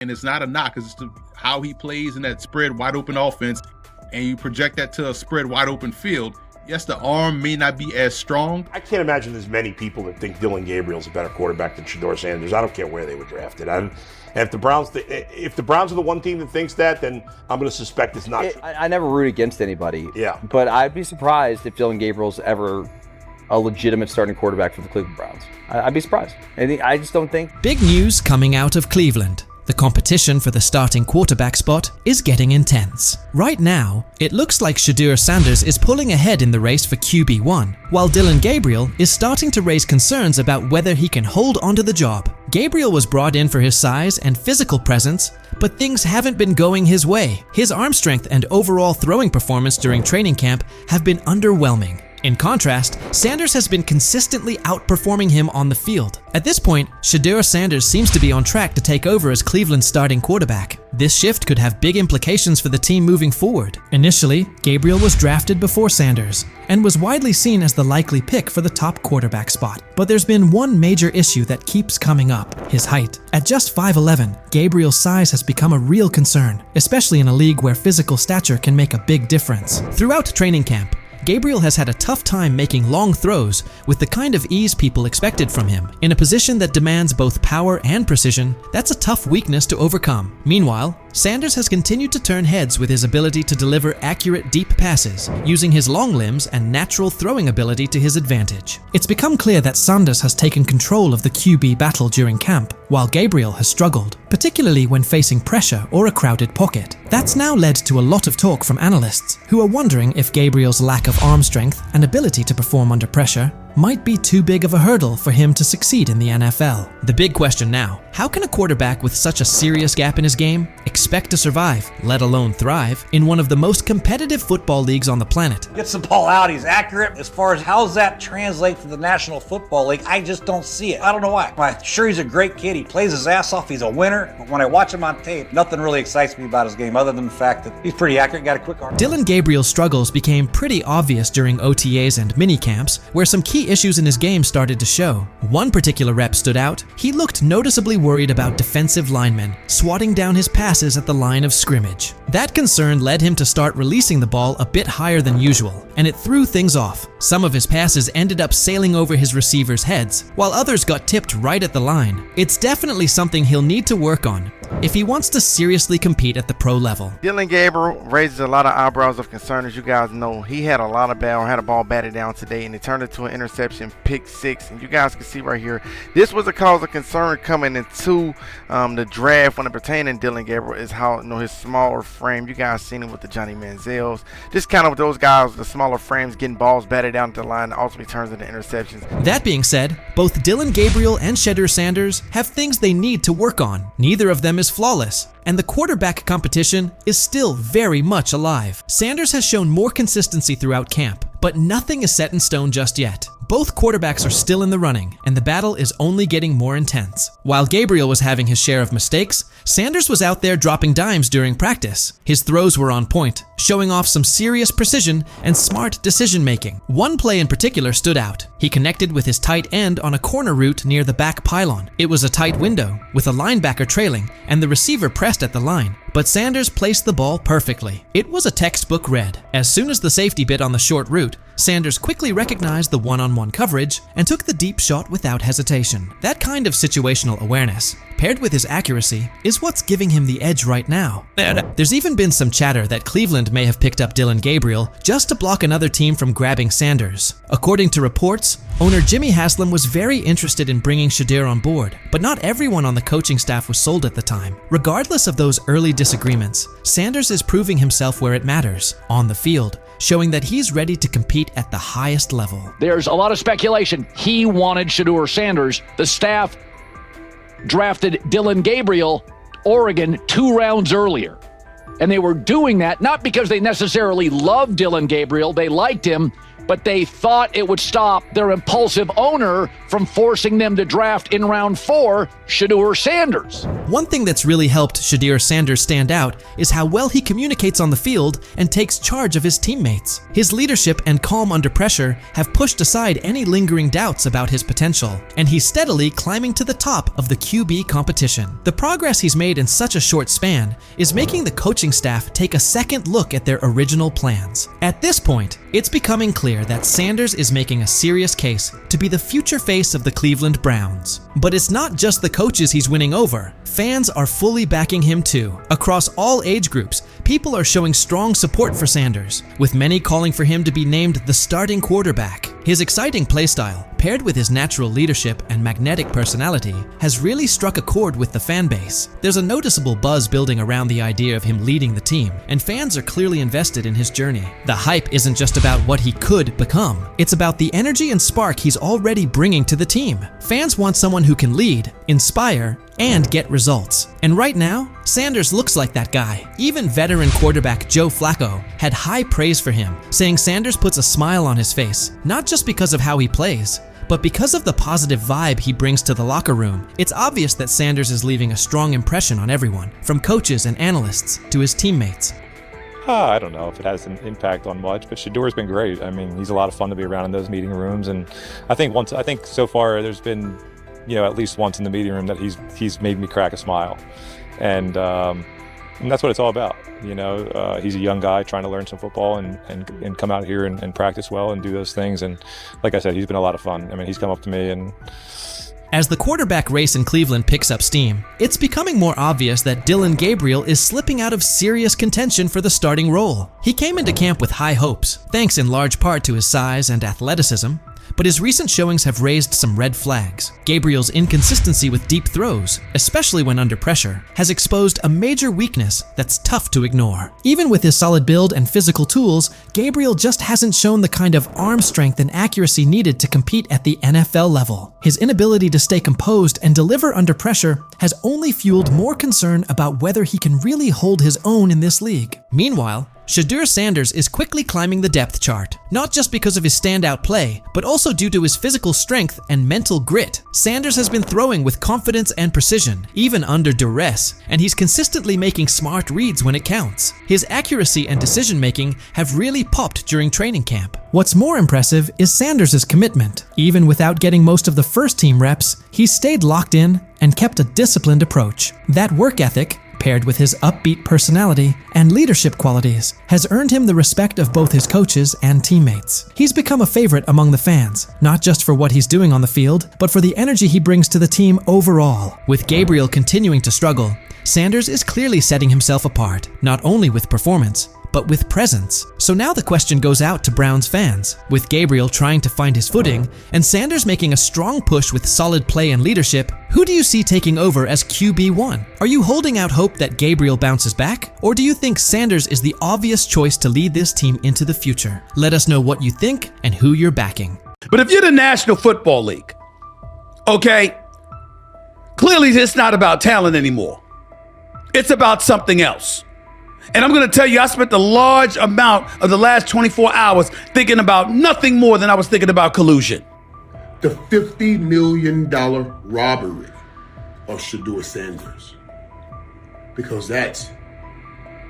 And it's not a knock, it's just how he plays in that spread wide open offense, and you project that to a spread wide open field. Yes, the arm may not be as strong. I can't imagine there's many people that think Dillon Gabriel's a better quarterback than Shedeur Sanders. I don't care where they were drafted. And if the Browns are the one team that thinks that, then I'm going to suspect it's not true. I never root against anybody. Yeah. But I'd be surprised if Dillon Gabriel's ever a legitimate starting quarterback for the Cleveland Browns. I'd be surprised. I just don't think. Big news coming out of Cleveland. The competition for the starting quarterback spot is getting intense. Right now, it looks like Shedeur Sanders is pulling ahead in the race for QB1, while Dillon Gabriel is starting to raise concerns about whether he can hold onto the job. Gabriel was brought in for his size and physical presence, but things haven't been going his way. His arm strength and overall throwing performance during training camp have been underwhelming. In contrast, Sanders has been consistently outperforming him on the field. At this point, Shedeur Sanders seems to be on track to take over as Cleveland's starting quarterback. This shift could have big implications for the team moving forward. Initially, Gabriel was drafted before Sanders and was widely seen as the likely pick for the top quarterback spot. But there's been one major issue that keeps coming up: his height. At just 5'11", Gabriel's size has become a real concern, especially in a league where physical stature can make a big difference. Throughout training camp, Gabriel has had a tough time making long throws with the kind of ease people expected from him. In a position that demands both power and precision, that's a tough weakness to overcome. Meanwhile, Sanders has continued to turn heads with his ability to deliver accurate deep passes, using his long limbs and natural throwing ability to his advantage. It's become clear that Sanders has taken control of the QB battle during camp, while Gabriel has struggled, particularly when facing pressure or a crowded pocket. That's now led to a lot of talk from analysts, who are wondering if Gabriel's lack of arm strength and ability to perform under pressure might be too big of a hurdle for him to succeed in the NFL. The big question now: how can a quarterback with such a serious gap in his game expect to survive, let alone thrive, in one of the most competitive football leagues on the planet? Gets the ball out, he's accurate. As far as how does that translate to the National Football League, I just don't see it. I don't know why. I'm sure he's a great kid, he plays his ass off, he's a winner, but when I watch him on tape, nothing really excites me about his game other than the fact that he's pretty accurate, got a quick arm. Dillon Gabriel's struggles became pretty obvious during OTAs and minicamps, where some key issues in his game started to show. One particular rep stood out. He looked noticeably worried about defensive linemen swatting down his passes at the line of scrimmage. That concern led him to start releasing the ball a bit higher than usual, and it threw things off. Some of his passes ended up sailing over his receivers' heads, while others got tipped right at the line. It's definitely something he'll need to work on if he wants to seriously compete at the pro level. Dillon Gabriel raises a lot of eyebrows of concern. As you guys know, he had a ball batted down today, and it turned into an interception, pick six. And you guys can see right here, this was a cause of concern coming into the draft when it pertained to Dillon Gabriel, is how, his smaller frame. You guys seen it with the Johnny Manziels. Just kind of with those guys, the smaller frames, getting balls batted down to the line, ultimately turns into interceptions. That being said, both Dillon Gabriel and Shedeur Sanders have things they need to work on. Neither of them is flawless, and the quarterback competition is still very much alive. Sanders has shown more consistency throughout camp, but nothing is set in stone just yet. Both quarterbacks are still in the running, and the battle is only getting more intense. While Gabriel was having his share of mistakes, Sanders was out there dropping dimes during practice. His throws were on point, showing off some serious precision and smart decision-making. One play in particular stood out. He connected with his tight end on a corner route near the back pylon. It was a tight window, with a linebacker trailing, and the receiver pressed at the line. But Sanders placed the ball perfectly. It was a textbook read. As soon as the safety bit on the short route, Sanders quickly recognized the one-on-one coverage and took the deep shot without hesitation. That kind of situational awareness, paired with his accuracy, is what's giving him the edge right now. There's even been some chatter that Cleveland may have picked up Dillon Gabriel just to block another team from grabbing Sanders. According to reports, owner Jimmy Haslam was very interested in bringing Shedeur on board, but not everyone on the coaching staff was sold at the time. Regardless of those early disagreements, Sanders is proving himself where it matters, on the field, showing that he's ready to compete at the highest level. There's a lot of speculation. He wanted Shedeur Sanders. The staff drafted Dillon Gabriel, Oregon, 2 rounds earlier. And they were doing that not because they necessarily loved Dillon Gabriel, they liked him, but they thought it would stop their impulsive owner from forcing them to draft in round 4 Shedeur Sanders. One thing that's really helped Shedeur Sanders stand out is how well he communicates on the field and takes charge of his teammates. His leadership and calm under pressure have pushed aside any lingering doubts about his potential, and he's steadily climbing to the top of the QB competition. The progress he's made in such a short span is making the coaching staff take a second look at their original plans. At this point, it's becoming clear that Sanders is making a serious case to be the future face of the Cleveland Browns. But it's not just the coaches he's winning over. Fans are fully backing him too. Across all age groups, people are showing strong support for Sanders, with many calling for him to be named the starting quarterback. His exciting playstyle, paired with his natural leadership and magnetic personality, has really struck a chord with the fan base. There's a noticeable buzz building around the idea of him leading the team, and fans are clearly invested in his journey. The hype isn't just about what he could become, it's about the energy and spark he's already bringing to the team. Fans want someone who can lead, inspire, and get results. And right now, Sanders looks like that guy. Even veteran quarterback Joe Flacco had high praise for him, saying Sanders puts a smile on his face, not just because of how he plays, but because of the positive vibe he brings to the locker room. It's obvious that Sanders is leaving a strong impression on everyone, from coaches and analysts to his teammates. I don't know if it has an impact on much, but Shedeur's been great. I mean, he's a lot of fun to be around in those meeting rooms, and I think so far there's been, at least once in the meeting room that he's made me crack a smile, and that's what it's all about. He's a young guy trying to learn some football and come out here and practice well and do those things. And like I said, he's been a lot of fun. I mean, he's come up to me and. As the quarterback race in Cleveland picks up steam, it's becoming more obvious that Dillon Gabriel is slipping out of serious contention for the starting role. He came into camp with high hopes, thanks in large part to his size and athleticism, but his recent showings have raised some red flags. Gabriel's inconsistency with deep throws, especially when under pressure, has exposed a major weakness that's tough to ignore. Even with his solid build and physical tools, Gabriel just hasn't shown the kind of arm strength and accuracy needed to compete at the NFL level. His inability to stay composed and deliver under pressure has only fueled more concern about whether he can really hold his own in this league. Meanwhile, Shedeur Sanders is quickly climbing the depth chart, not just because of his standout play, but also due to his physical strength and mental grit. Sanders has been throwing with confidence and precision, even under duress, and he's consistently making smart reads when it counts. His accuracy and decision-making have really popped during training camp. What's more impressive is Sanders' commitment. Even without getting most of the first-team reps, he's stayed locked in and kept a disciplined approach. That work ethic, paired with his upbeat personality and leadership qualities, has earned him the respect of both his coaches and teammates. He's become a favorite among the fans, not just for what he's doing on the field, but for the energy he brings to the team overall. With Gabriel continuing to struggle, Sanders is clearly setting himself apart, not only with performance, but with presence. So now the question goes out to Browns fans. With Gabriel trying to find his footing, and Sanders making a strong push with solid play and leadership, who do you see taking over as QB1? Are you holding out hope that Gabriel bounces back? Or do you think Sanders is the obvious choice to lead this team into the future? Let us know what you think and who you're backing. But if you're the National Football League, okay, clearly it's not about talent anymore. It's about something else. And I'm going to tell you, I spent a large amount of the last 24 hours thinking about nothing more than I was thinking about collusion. The $50 million robbery of Shedeur Sanders. Because that's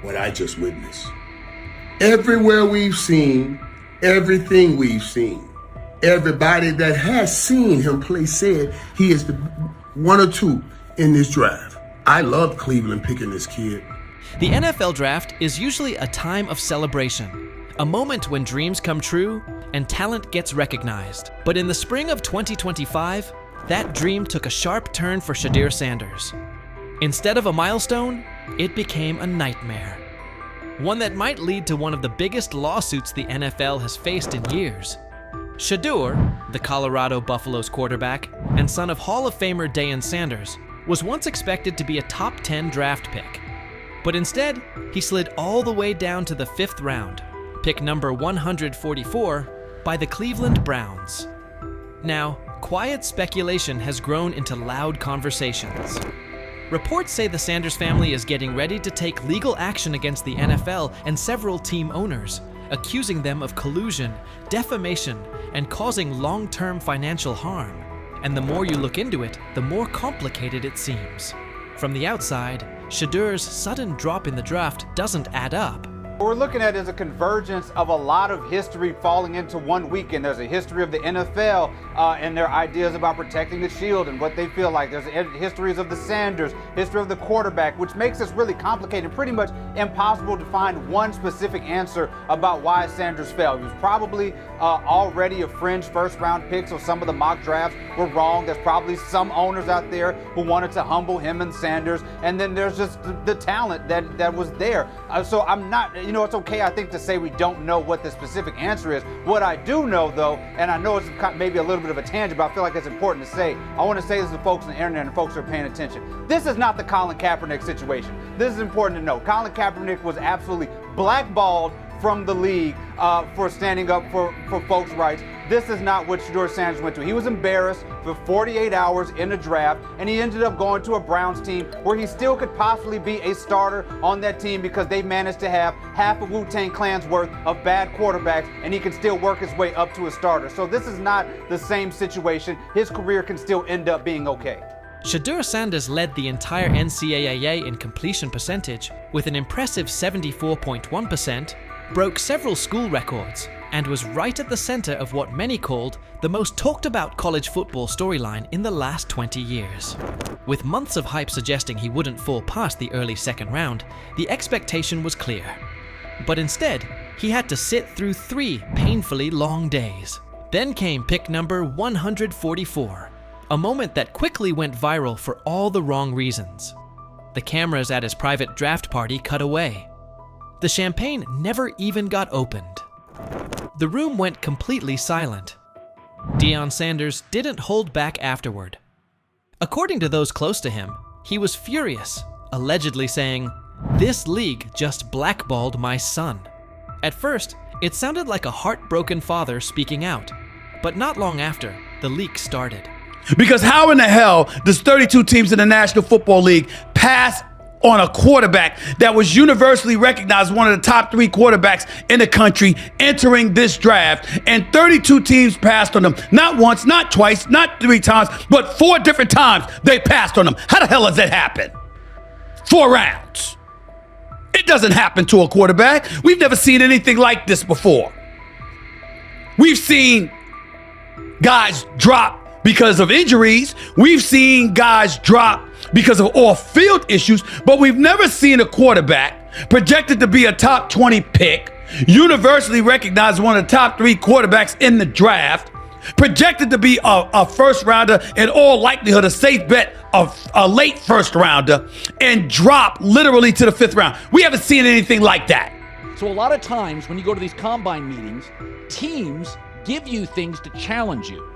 what I just witnessed. Everywhere we've seen, everything we've seen, everybody that has seen him play said he is the one or two in this draft. I love Cleveland picking this kid. The NFL draft is usually a time of celebration, a moment when dreams come true and talent gets recognized. But in the spring of 2025, that dream took a sharp turn for Shedeur Sanders. Instead of a milestone, it became a nightmare. One that might lead to one of the biggest lawsuits the NFL has faced in years. Shedeur, the Colorado Buffaloes quarterback and son of Hall of Famer Deion Sanders, was once expected to be a top 10 draft pick. But instead, he slid all the way down to the 5th round, pick number 144, by the Cleveland Browns. Now, quiet speculation has grown into loud conversations. Reports say the Sanders family is getting ready to take legal action against the NFL and several team owners, accusing them of collusion, defamation, and causing long-term financial harm. and the more you look into it, the more complicated it seems. From the outside, Shedeur's sudden drop in the draft doesn't add up. What we're looking at is a convergence of a lot of history falling into one weekend. There's a history of the NFL and their ideas about protecting the shield and what they feel like. There's histories of the Sanders, history of the quarterback, which makes this really complicated and pretty much impossible to find one specific answer about why Sanders fell. He was probably already a fringe first-round pick, so some of the mock drafts were wrong. There's probably some owners out there who wanted to humble him and Sanders, and then there's just the talent that was there. So I'm not, it's okay, I think, to say we don't know what the specific answer is. What I do know, though, and I know it's maybe a little bit of a tangent, but I feel like it's important to say, I want to say this to folks on the internet and folks who are paying attention. This is not the Colin Kaepernick situation. This is important to know. Colin Kaepernick was absolutely blackballed from the league for standing up for folks' rights. This is not what Shedeur Sanders went to. He was embarrassed for 48 hours in the draft, and he ended up going to a Browns team where he still could possibly be a starter on that team because they managed to have half of Wu-Tang Clan's worth of bad quarterbacks, and he can still work his way up to a starter. So this is not the same situation. His career can still end up being okay. Shedeur Sanders led the entire NCAA in completion percentage with an impressive 74.1%, broke several school records, and was right at the center of what many called the most talked about college football storyline in the last 20 years. With months of hype suggesting he wouldn't fall past the early second round, the expectation was clear. But instead, he had to sit through 3 painfully long days. Then came pick number 144, a moment that quickly went viral for all the wrong reasons. The cameras at his private draft party cut away. The champagne never even got opened. The room went completely silent. Deion Sanders didn't hold back afterward. According to those close to him, he was furious, allegedly saying, "This league just blackballed my son." At first, it sounded like a heartbroken father speaking out, but not long after, the leak started. Because how in the hell does 32 teams in the National Football League pass on a quarterback that was universally recognized one of the top 3 quarterbacks in the country entering this draft, and 32 teams passed on him? Not once, not twice, not 3 times, but 4 different times they passed on him. How the hell does that happen? 4 rounds. It doesn't happen to a quarterback. We've never seen anything like this before. We've seen guys drop because of injuries. We've seen guys drop because of off-field issues, but we've never seen a quarterback projected to be a top 20 pick, universally recognized one of the top 3 quarterbacks in the draft, projected to be a first rounder, in all likelihood a safe bet of a late first rounder, and drop literally to the 5th round. We haven't seen anything like that. So a lot of times when you go to these combine meetings, teams give you things to challenge you.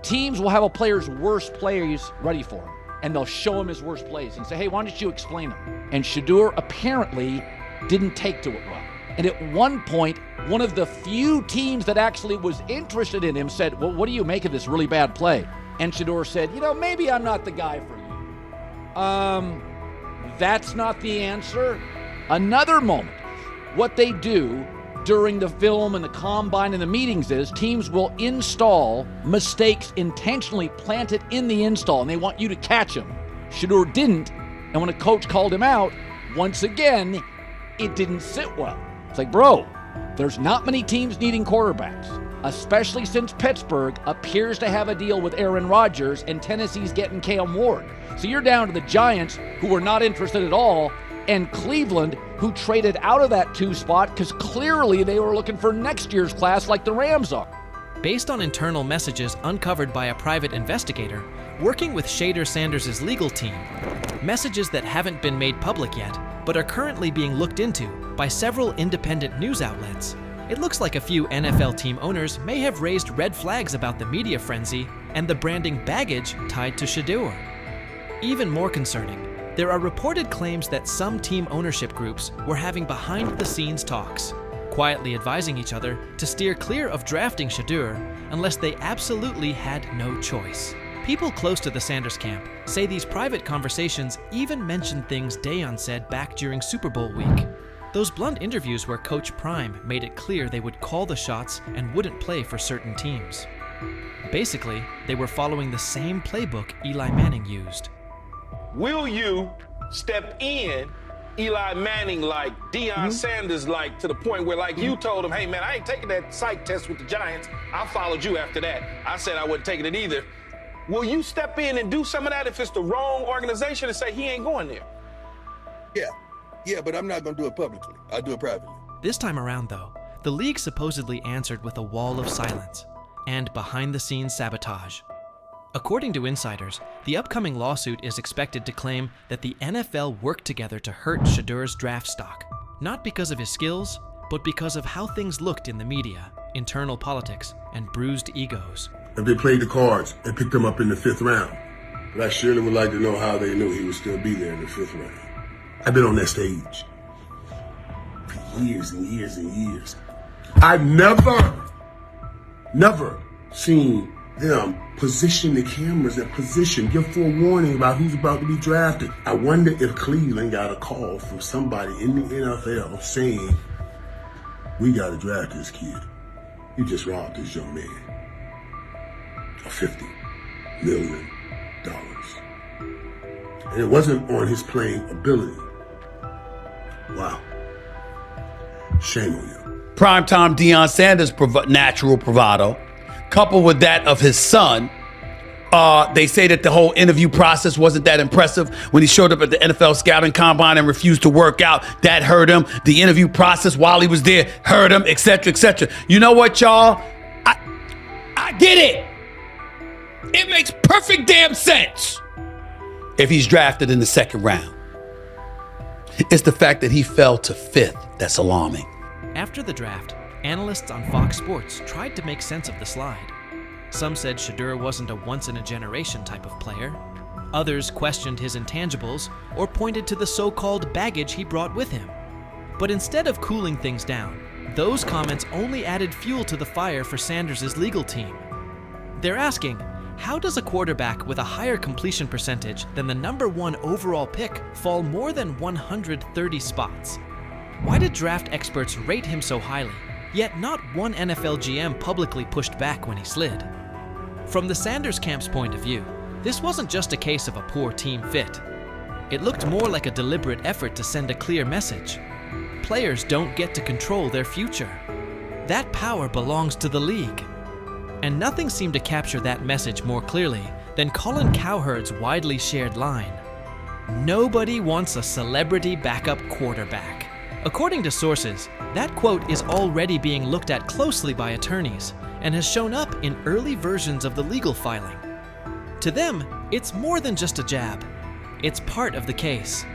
Teams will have a player's worst plays ready for him, and they'll show him his worst plays and say, "Hey, why don't you explain them?" And Shedeur apparently didn't take to it well. And at one point, one of the few teams that actually was interested in him said, "Well, what do you make of this really bad play?" And Shedeur said, "Maybe I'm not the guy for you." That's not the answer. Another moment, what they do during the film and the combine and the meetings is teams will install mistakes intentionally planted in the install, and they want you to catch them. Shedeur didn't, and when a coach called him out, once again, it didn't sit well. It's like, bro, there's not many teams needing quarterbacks, especially since Pittsburgh appears to have a deal with Aaron Rodgers and Tennessee's getting Cam Ward. So you're down to the Giants, who were not interested at all, and Cleveland, who traded out of that 2 spot because clearly they were looking for next year's class like the Rams are. Based on internal messages uncovered by a private investigator working with Shedeur Sanders' legal team, messages that haven't been made public yet but are currently being looked into by several independent news outlets, it looks like a few NFL team owners may have raised red flags about the media frenzy and the branding baggage tied to Shedeur. Even more concerning, there are reported claims that some team ownership groups were having behind-the-scenes talks, quietly advising each other to steer clear of drafting Shedeur unless they absolutely had no choice. People close to the Sanders camp say these private conversations even mentioned things Deion said back during Super Bowl week. Those blunt interviews where Coach Prime made it clear they would call the shots and wouldn't play for certain teams. Basically, they were following the same playbook Eli Manning used. Will you step in Eli Manning like, Deion Sanders like, to the point where like you told him, hey man, I ain't taking that psych test with the Giants. I followed you after that. I said I wasn't taking it either. Will you step in and do some of that if it's the wrong organization and say he ain't going there? Yeah, but I'm not going to do it publicly. I'll do it privately. This time around, though, the league supposedly answered with a wall of silence and behind-the-scenes sabotage. According to insiders, the upcoming lawsuit is expected to claim that the NFL worked together to hurt Shedeur's draft stock, not because of his skills, but because of how things looked in the media, internal politics, and bruised egos. If they played the cards and picked him up in the 5th round. But I surely would like to know how they knew he would still be there in the 5th round. I've been on that stage for years and years and years. I've never seen them position the cameras and give forewarning about who's about to be drafted. I wonder if Cleveland got a call from somebody in the NFL saying, we got to draft this kid. You just robbed this young man of $50 million. And it wasn't on his playing ability. Wow. Shame on you. Primetime Deion Sanders' natural bravado, coupled with that of his son. They say that the whole interview process wasn't that impressive when he showed up at the NFL scouting combine and refused to work out. That hurt him. The interview process while he was there hurt him, etc., etc. You know what, y'all? I get it. It makes perfect damn sense if he's drafted in the 2nd round. It's the fact that he fell to 5th that's alarming. After the draft, analysts on Fox Sports tried to make sense of the slide. Some said Shedeur wasn't a once-in-a-generation type of player. Others questioned his intangibles or pointed to the so-called baggage he brought with him. But instead of cooling things down, those comments only added fuel to the fire for Sanders' legal team. They're asking, how does a quarterback with a higher completion percentage than the #1 overall pick fall more than 130 spots? Why did draft experts rate him so highly, yet not one NFL GM publicly pushed back when he slid? From the Sanders camp's point of view, this wasn't just a case of a poor team fit. It looked more like a deliberate effort to send a clear message. Players don't get to control their future. That power belongs to the league. And nothing seemed to capture that message more clearly than Colin Cowherd's widely shared line: "Nobody wants a celebrity backup quarterback." According to sources, that quote is already being looked at closely by attorneys and has shown up in early versions of the legal filing. To them, it's more than just a jab. It's part of the case.